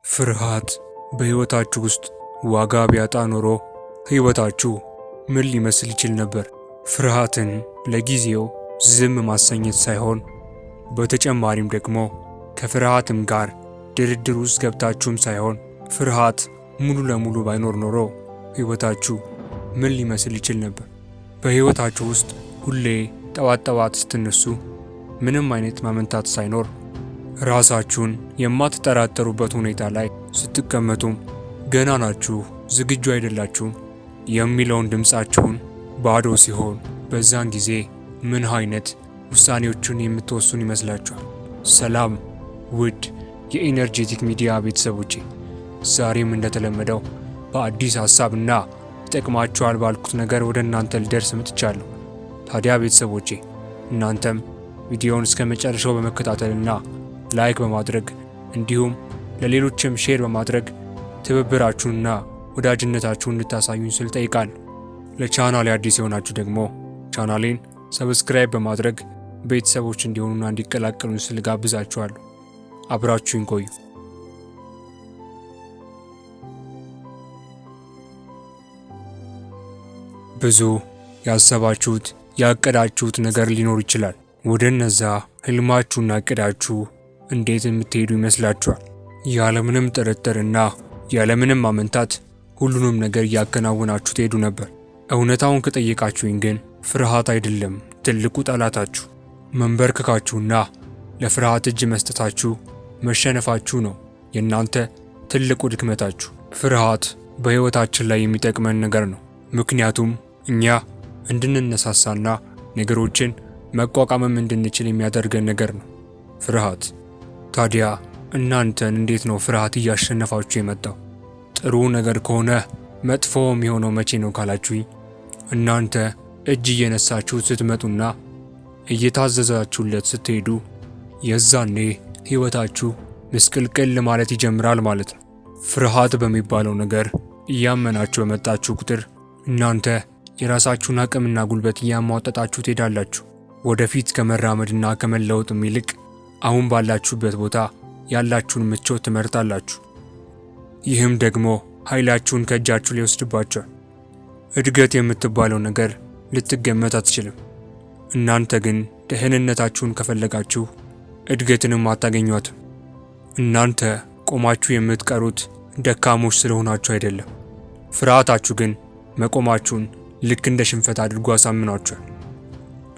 ፍርሃት በሕይወታችሁ ውስጥ ዋጋ ቢያጣ ኖሮ ሕይወታችሁ ምን ሊመስል ይችል ነበር? ፍርሃትን ለጊዜው ዝም ማሰኘት ሳይሆን በተጨማሪም ደግሞ ከፍርሃትም ጋር ድርድር ውስጥ ገብታችሁም ሳይሆን ፍርሃት ሙሉ ለሙሉ ባይኖር ኖሮ ሕይወታችሁ ምን ሊመስል ይችል ነበር? በሕይወታችሁ ውስጥ ሁሌ ጠዋት ስትነሱ ምንም አይነት ማመንታት ሳይኖር ራሳችሁን የማትጠራጠሩበት ሁኔታ ላይ ስትቀመጡም ገና ናችሁ፣ ዝግጁ አይደላችሁም የሚለውን ድምፃችሁን ባዶ ሲሆን በዛን ጊዜ ምን አይነት ውሳኔዎችን የምትወስኑ ይመስላችኋል? ሰላም ውድ የኢነርጄቲክ ሚዲያ ቤተሰቦቼ፣ ዛሬም እንደተለመደው በአዲስ ሐሳብና ይጠቅማችኋል ባልኩት ነገር ወደ እናንተ ልደርስ መጥቻለሁ። ታዲያ ቤተሰቦቼ እናንተም ቪዲዮውን እስከ መጨረሻው በመከታተልና ላይክ በማድረግ እንዲሁም ለሌሎችም ሼር በማድረግ ትብብራችሁንና ወዳጅነታችሁን እንድታሳዩኝ ስል ጠይቃለሁ። ለቻናሌ አዲስ የሆናችሁ ደግሞ ቻናሌን ሰብስክራይብ በማድረግ ቤተሰቦች እንዲሆኑና እንዲቀላቀሉኝ ስል ጋብዛችኋለሁ። አብራችሁኝ ቆዩ። ብዙ ያሰባችሁት ያቀዳችሁት ነገር ሊኖር ይችላል። ወደ እነዛ ህልማችሁና እቅዳችሁ እንዴት የምትሄዱ ይመስላችኋል? ያለምንም ጥርጥርና ያለምንም ማመንታት ሁሉንም ነገር እያከናወናችሁ ትሄዱ ነበር። እውነታውን ከጠየቃችሁኝ ግን ፍርሃት አይደለም ትልቁ ጠላታችሁ። መንበርከካችሁና ለፍርሃት እጅ መስጠታችሁ መሸነፋችሁ ነው የእናንተ ትልቁ ድክመታችሁ። ፍርሃት በሕይወታችን ላይ የሚጠቅመን ነገር ነው። ምክንያቱም እኛ እንድንነሳሳና ነገሮችን መቋቋምም እንድንችል የሚያደርገን ነገር ነው ፍርሃት። ታዲያ እናንተን እንዴት ነው ፍርሃት እያሸነፋችሁ የመጣው? ጥሩ ነገር ከሆነ መጥፎ የሚሆነው መቼ ነው ካላችሁኝ፣ እናንተ እጅ እየነሳችሁ ስትመጡና እየታዘዛችሁለት ስትሄዱ የዛኔ ሕይወታችሁ ምስቅልቅል ማለት ይጀምራል ማለት ነው። ፍርሃት በሚባለው ነገር እያመናችሁ በመጣችሁ ቁጥር እናንተ የራሳችሁን አቅምና ጉልበት እያሟጠጣችሁ ትሄዳላችሁ። ወደፊት ከመራመድና ከመለወጥም ይልቅ አሁን ባላችሁበት ቦታ ያላችሁን ምቾት ትመርጣላችሁ። ይህም ደግሞ ኃይላችሁን ከእጃችሁ ሊወስድባችኋል። እድገት የምትባለው ነገር ልትገመት አትችልም። እናንተ ግን ደህንነታችሁን ከፈለጋችሁ እድገትንም አታገኟትም። እናንተ ቆማችሁ የምትቀሩት ደካሞች ስለሆናችሁ አይደለም። ፍርሃታችሁ ግን መቆማችሁን ልክ እንደ ሽንፈት አድርጎ አሳምኗችኋል።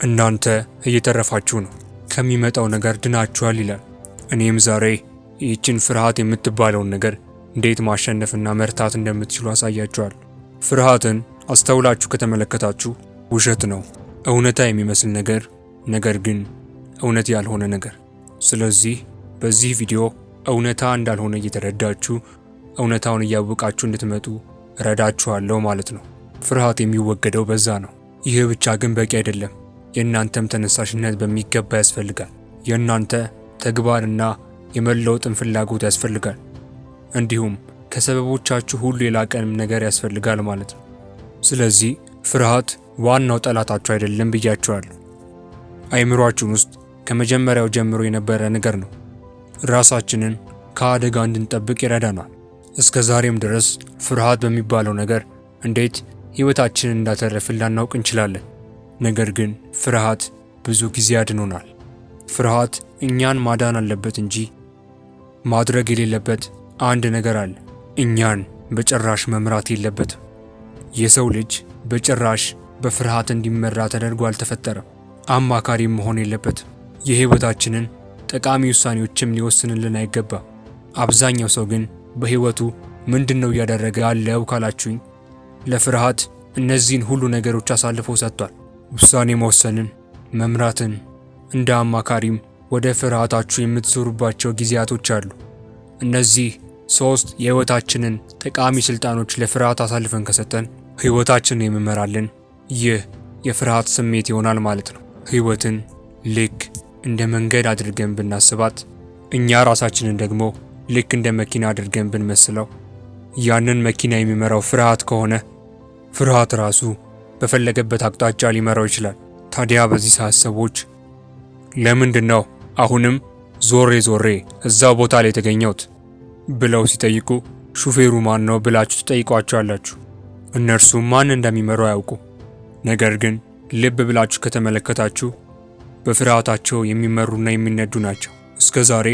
እናንተ እየተረፋችሁ ነው፣ ከሚመጣው ነገር ድናችኋል ይላል። እኔም ዛሬ ይህችን ፍርሃት የምትባለውን ነገር እንዴት ማሸነፍና መርታት እንደምትችሉ አሳያችኋል። ፍርሃትን አስተውላችሁ ከተመለከታችሁ ውሸት ነው፣ እውነታ የሚመስል ነገር፣ ነገር ግን እውነት ያልሆነ ነገር። ስለዚህ በዚህ ቪዲዮ እውነታ እንዳልሆነ እየተረዳችሁ እውነታውን እያወቃችሁ እንድትመጡ እረዳችኋለሁ ማለት ነው። ፍርሃት የሚወገደው በዛ ነው። ይህ ብቻ ግን በቂ አይደለም። የእናንተም ተነሳሽነት በሚገባ ያስፈልጋል። የእናንተ ተግባርና የመለወጥን ፍላጎት ያስፈልጋል። እንዲሁም ከሰበቦቻችሁ ሁሉ የላቀንም ነገር ያስፈልጋል ማለት ነው። ስለዚህ ፍርሃት ዋናው ጠላታችሁ አይደለም ብያችኋለሁ። አይምሯችን ውስጥ ከመጀመሪያው ጀምሮ የነበረ ነገር ነው። ራሳችንን ከአደጋ እንድንጠብቅ ይረዳናል። እስከ ዛሬም ድረስ ፍርሃት በሚባለው ነገር እንዴት ሕይወታችንን እንዳተረፍን ላናውቅ እንችላለን። ነገር ግን ፍርሃት ብዙ ጊዜ አድኖናል። ፍርሃት እኛን ማዳን አለበት እንጂ ማድረግ የሌለበት አንድ ነገር አለ። እኛን በጭራሽ መምራት የለበትም። የሰው ልጅ በጭራሽ በፍርሃት እንዲመራ ተደርጎ አልተፈጠረም። አማካሪም መሆን የለበትም። የሕይወታችንን ጠቃሚ ውሳኔዎችም ሊወስንልን አይገባም። አብዛኛው ሰው ግን በሕይወቱ ምንድነው እያደረገ ያለው ካላችሁኝ፣ ለፍርሃት እነዚህን ሁሉ ነገሮች አሳልፎ ሰጥቷል። ውሳኔ መወሰንን፣ መምራትን፣ እንደ አማካሪም ወደ ፍርሃታችሁ የምትዞሩባቸው ጊዜያቶች አሉ። እነዚህ ሶስት የሕይወታችንን ጠቃሚ ስልጣኖች ለፍርሃት አሳልፈን ከሰጠን ሕይወታችንን የሚመራልን ይህ የፍርሃት ስሜት ይሆናል ማለት ነው። ሕይወትን ልክ እንደ መንገድ አድርገን ብናስባት፣ እኛ ራሳችንን ደግሞ ልክ እንደ መኪና አድርገን ብንመስለው፣ ያንን መኪና የሚመራው ፍርሃት ከሆነ ፍርሃት ራሱ በፈለገበት አቅጣጫ ሊመራው ይችላል። ታዲያ በዚህ ሰዓት ሰዎች ለምንድን ነው አሁንም ዞሬ እዛው ቦታ ላይ የተገኘሁት? ብለው ሲጠይቁ ሹፌሩ ማን ነው ብላችሁ ትጠይቋቸዋላችሁ። እነርሱም ማን እንደሚመሩ አያውቁ። ነገር ግን ልብ ብላችሁ ከተመለከታችሁ በፍርሃታቸው የሚመሩና የሚነዱ ናቸው። እስከ ዛሬ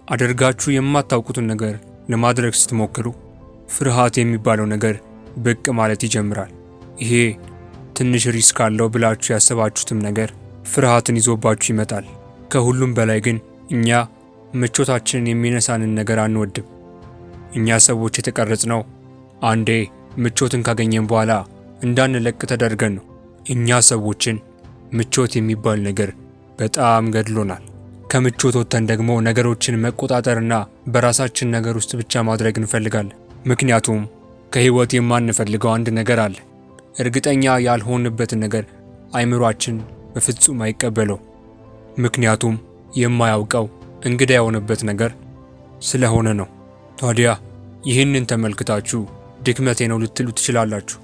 አድርጋችሁ የማታውቁትን ነገር ለማድረግ ስትሞክሩ ፍርሃት የሚባለው ነገር ብቅ ማለት ይጀምራል። ይሄ ትንሽ ሪስክ አለው ብላችሁ ያሰባችሁትም ነገር ፍርሃትን ይዞባችሁ ይመጣል። ከሁሉም በላይ ግን እኛ ምቾታችንን የሚነሳንን ነገር አንወድም። እኛ ሰዎች የተቀረጽነው አንዴ ምቾትን ካገኘን በኋላ እንዳንለቅ ተደርገን ነው። እኛ ሰዎችን ምቾት የሚባል ነገር በጣም ገድሎናል። ከምቾት ወጥተን ደግሞ ነገሮችን መቆጣጠርና በራሳችን ነገር ውስጥ ብቻ ማድረግ እንፈልጋለን። ምክንያቱም ከህይወት የማንፈልገው አንድ ነገር አለ። እርግጠኛ ያልሆንበትን ነገር አይምሯችን በፍጹም አይቀበለው። ምክንያቱም የማያውቀው እንግዳ የሆነበት ነገር ስለሆነ ነው። ታዲያ ይህንን ተመልክታችሁ ድክመቴ ነው ልትሉ ትችላላችሁ።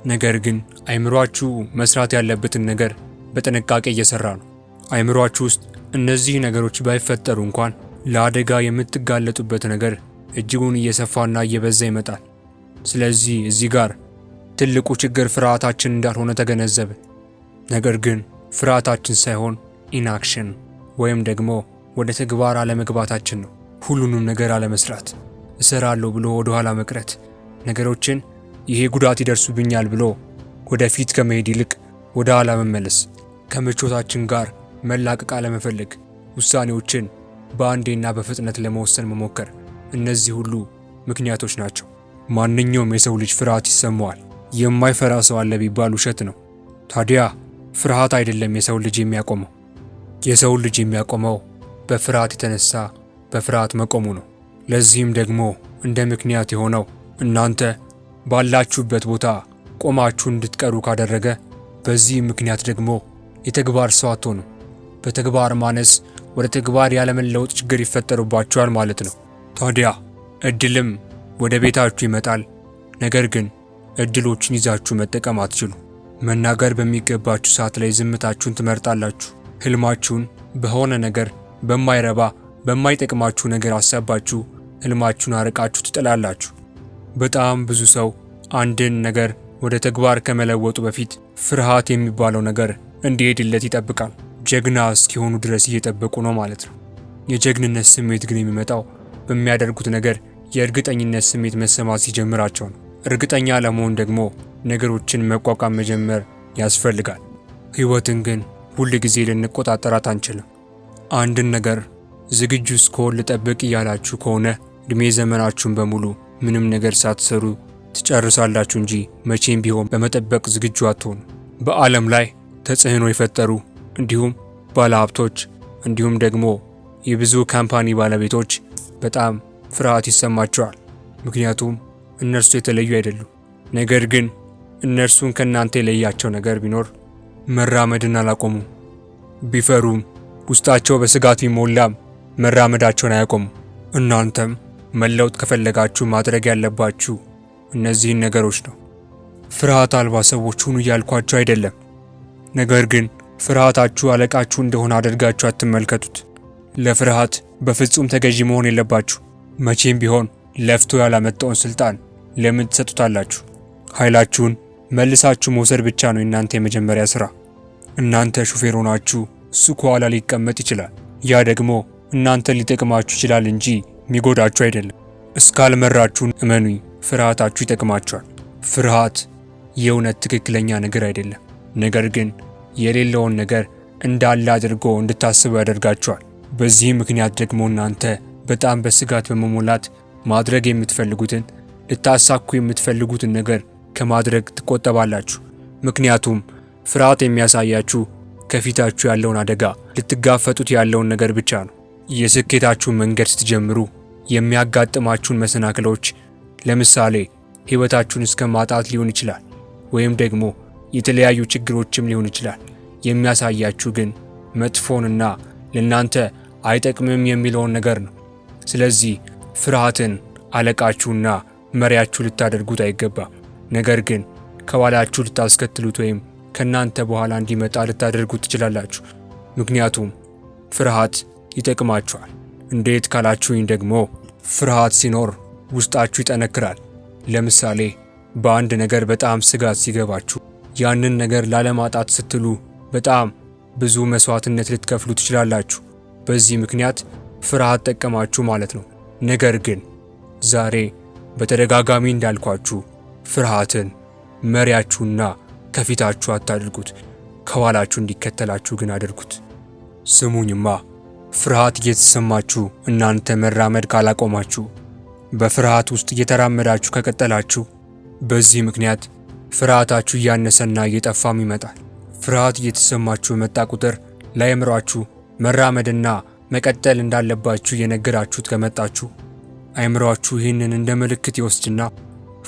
ነገር ግን አይምሯችሁ መስራት ያለበትን ነገር በጥንቃቄ እየሰራ ነው። አይምሯችሁ ውስጥ እነዚህ ነገሮች ባይፈጠሩ እንኳን ለአደጋ የምትጋለጡበት ነገር እጅጉን እየሰፋና እየበዛ ይመጣል። ስለዚህ እዚህ ጋር ትልቁ ችግር ፍርሃታችን እንዳልሆነ ተገነዘብን። ነገር ግን ፍርሃታችን ሳይሆን ኢንአክሽን ወይም ደግሞ ወደ ተግባር አለመግባታችን ነው። ሁሉንም ነገር አለመስራት፣ እሰራለሁ ብሎ ወደ ኋላ መቅረት፣ ነገሮችን ይሄ ጉዳት ይደርሱብኛል ብሎ ወደፊት ከመሄድ ይልቅ ወደ ኋላ መመለስ፣ ከምቾታችን ጋር መላቀቅ አለመፈለግ፣ ውሳኔዎችን በአንዴና በፍጥነት ለመወሰን መሞከር፣ እነዚህ ሁሉ ምክንያቶች ናቸው። ማንኛውም የሰው ልጅ ፍርሃት ይሰማዋል። የማይፈራ ሰው አለ ቢባል ውሸት ነው። ታዲያ ፍርሃት አይደለም የሰው ልጅ የሚያቆመው። የሰው ልጅ የሚያቆመው በፍርሃት የተነሳ በፍርሃት መቆሙ ነው። ለዚህም ደግሞ እንደ ምክንያት የሆነው እናንተ ባላችሁበት ቦታ ቆማችሁ እንድትቀሩ ካደረገ፣ በዚህ ምክንያት ደግሞ የተግባር ሰው አትሆኑ። በተግባር ማነስ ወደ ተግባር ያለመለወጥ ችግር ይፈጠሩባችኋል ማለት ነው። ታዲያ እድልም ወደ ቤታችሁ ይመጣል። ነገር ግን እድሎችን ይዛችሁ መጠቀም አትችሉ። መናገር በሚገባችሁ ሰዓት ላይ ዝምታችሁን ትመርጣላችሁ። ህልማችሁን በሆነ ነገር በማይረባ በማይጠቅማችሁ ነገር አሳባችሁ ህልማችሁን አርቃችሁ ትጥላላችሁ። በጣም ብዙ ሰው አንድን ነገር ወደ ተግባር ከመለወጡ በፊት ፍርሃት የሚባለው ነገር እንዲሄድለት ይጠብቃል። ጀግና እስኪሆኑ ድረስ እየጠበቁ ነው ማለት ነው። የጀግንነት ስሜት ግን የሚመጣው በሚያደርጉት ነገር የእርግጠኝነት ስሜት መሰማት ሲጀምራቸው ነው። እርግጠኛ ለመሆን ደግሞ ነገሮችን መቋቋም መጀመር ያስፈልጋል። ህይወትን ግን ሁል ጊዜ ልንቆጣጠራት አንችልም። አንድን ነገር ዝግጁ እስክሆን ልጠብቅ እያላችሁ ከሆነ እድሜ ዘመናችሁን በሙሉ ምንም ነገር ሳትሰሩ ትጨርሳላችሁ እንጂ መቼም ቢሆን በመጠበቅ ዝግጁ አትሆኑ። በዓለም ላይ ተጽዕኖ የፈጠሩ እንዲሁም ባለሀብቶች እንዲሁም ደግሞ የብዙ ካምፓኒ ባለቤቶች በጣም ፍርሃት ይሰማቸዋል። ምክንያቱም እነርሱ የተለዩ አይደሉም። ነገር ግን እነርሱን ከእናንተ የለያቸው ነገር ቢኖር መራመድን አላቆሙም። ቢፈሩም ውስጣቸው በስጋት ቢሞላም መራመዳቸውን አያቆሙም። እናንተም መለወጥ ከፈለጋችሁ ማድረግ ያለባችሁ እነዚህን ነገሮች ነው። ፍርሃት አልባ ሰዎች ሁኑ እያልኳችሁ አይደለም። ነገር ግን ፍርሃታችሁ አለቃችሁ እንደሆነ አድርጋችሁ አትመልከቱት። ለፍርሃት በፍጹም ተገዢ መሆን የለባችሁ። መቼም ቢሆን ለፍቶ ያላመጣውን ስልጣን ለምን ትሰጡታላችሁ? ኃይላችሁን መልሳችሁ መውሰድ ብቻ ነው የእናንተ የመጀመሪያ ስራ። እናንተ ሹፌር ሆናችሁ እሱ ከኋላ ሊቀመጥ ይችላል። ያ ደግሞ እናንተን ሊጠቅማችሁ ይችላል እንጂ የሚጎዳችሁ አይደለም። እስካልመራችሁን እመኑኝ፣ ፍርሃታችሁ ይጠቅማችኋል። ፍርሃት የእውነት ትክክለኛ ነገር አይደለም። ነገር ግን የሌለውን ነገር እንዳለ አድርጎ እንድታስቡ ያደርጋችኋል። በዚህ ምክንያት ደግሞ እናንተ በጣም በስጋት በመሞላት ማድረግ የምትፈልጉትን ልታሳኩ የምትፈልጉትን ነገር ከማድረግ ትቆጠባላችሁ። ምክንያቱም ፍርሃት የሚያሳያችሁ ከፊታችሁ ያለውን አደጋ ልትጋፈጡት ያለውን ነገር ብቻ ነው። የስኬታችሁን መንገድ ስትጀምሩ የሚያጋጥማችሁን መሰናክሎች፣ ለምሳሌ ህይወታችሁን እስከ ማጣት ሊሆን ይችላል፣ ወይም ደግሞ የተለያዩ ችግሮችም ሊሆን ይችላል። የሚያሳያችሁ ግን መጥፎንና ለናንተ አይጠቅምም የሚለውን ነገር ነው። ስለዚህ ፍርሃትን አለቃችሁና መሪያችሁ ልታደርጉት አይገባም። ነገር ግን ከኋላችሁ ልታስከትሉት ወይም ከናንተ በኋላ እንዲመጣ ልታደርጉት ትችላላችሁ። ምክንያቱም ፍርሃት ይጠቅማችኋል። እንዴት ካላችሁኝ ደግሞ ፍርሃት ሲኖር ውስጣችሁ ይጠነክራል። ለምሳሌ በአንድ ነገር በጣም ስጋት ሲገባችሁ ያንን ነገር ላለማጣት ስትሉ በጣም ብዙ መስዋዕትነት ልትከፍሉ ትችላላችሁ። በዚህ ምክንያት ፍርሃት ጠቀማችሁ ማለት ነው። ነገር ግን ዛሬ በተደጋጋሚ እንዳልኳችሁ ፍርሃትን መሪያችሁና ከፊታችሁ አታድርጉት፣ ከኋላችሁ እንዲከተላችሁ ግን አድርጉት። ስሙኝማ፣ ፍርሃት እየተሰማችሁ እናንተ መራመድ ካላቆማችሁ፣ በፍርሃት ውስጥ እየተራመዳችሁ ከቀጠላችሁ፣ በዚህ ምክንያት ፍርሃታችሁ እያነሰና እየጠፋም ይመጣል። ፍርሃት እየተሰማችሁ በመጣ ቁጥር ለአእምሯችሁ መራመድና መቀጠል እንዳለባችሁ እየነገራችሁት ከመጣችሁ አእምሯችሁ ይህንን እንደ ምልክት ይወስድና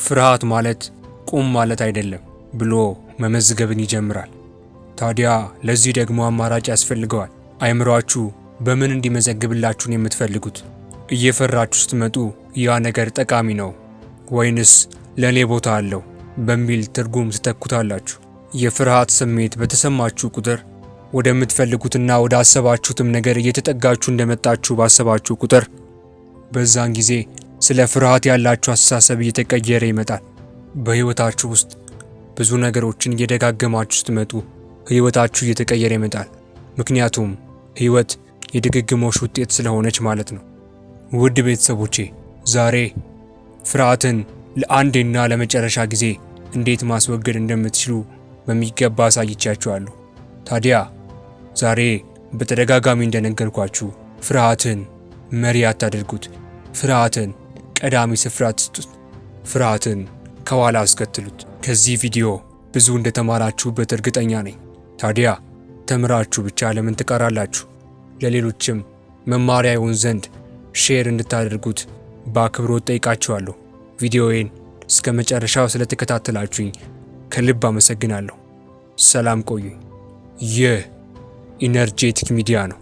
ፍርሃት ማለት ቁም ማለት አይደለም ብሎ መመዝገብን ይጀምራል። ታዲያ ለዚህ ደግሞ አማራጭ ያስፈልገዋል። አእምሯችሁ በምን እንዲመዘግብላችሁ ነው የምትፈልጉት? እየፈራችሁ ስትመጡ ያ ነገር ጠቃሚ ነው ወይንስ ለኔ ቦታ አለው በሚል ትርጉም ትተኩታላችሁ። የፍርሃት ስሜት በተሰማችሁ ቁጥር ወደምትፈልጉትና ወደ አሰባችሁትም ነገር እየተጠጋችሁ እንደመጣችሁ ባሰባችሁ ቁጥር በዛን ጊዜ ስለ ፍርሃት ያላችሁ አስተሳሰብ እየተቀየረ ይመጣል። በህይወታችሁ ውስጥ ብዙ ነገሮችን እየደጋገማችሁ ስትመጡ ህይወታችሁ እየተቀየረ ይመጣል። ምክንያቱም ህይወት የድግግሞሽ ውጤት ስለሆነች ማለት ነው። ውድ ቤተሰቦቼ፣ ዛሬ ፍርሃትን ለአንዴና ለመጨረሻ ጊዜ እንዴት ማስወገድ እንደምትችሉ በሚገባ አሳይቻችኋለሁ። ታዲያ ዛሬ በተደጋጋሚ እንደነገርኳችሁ ፍርሃትን መሪ አታድርጉት። ፍርሃትን ቀዳሚ ስፍራ አትስጡት። ፍርሃትን ከኋላ አስከትሉት። ከዚህ ቪዲዮ ብዙ እንደተማራችሁበት እርግጠኛ ነኝ። ታዲያ ተምራችሁ ብቻ ለምን ትቀራላችሁ? ለሌሎችም መማሪያ ይሆን ዘንድ ሼር እንድታደርጉት በአክብሮት ጠይቃችኋለሁ። ቪዲዮዬን እስከ መጨረሻው ስለተከታተላችሁኝ ከልብ አመሰግናለሁ። ሰላም ቆዩኝ። ይህ ኢነርጄቲክ ሚዲያ ነው።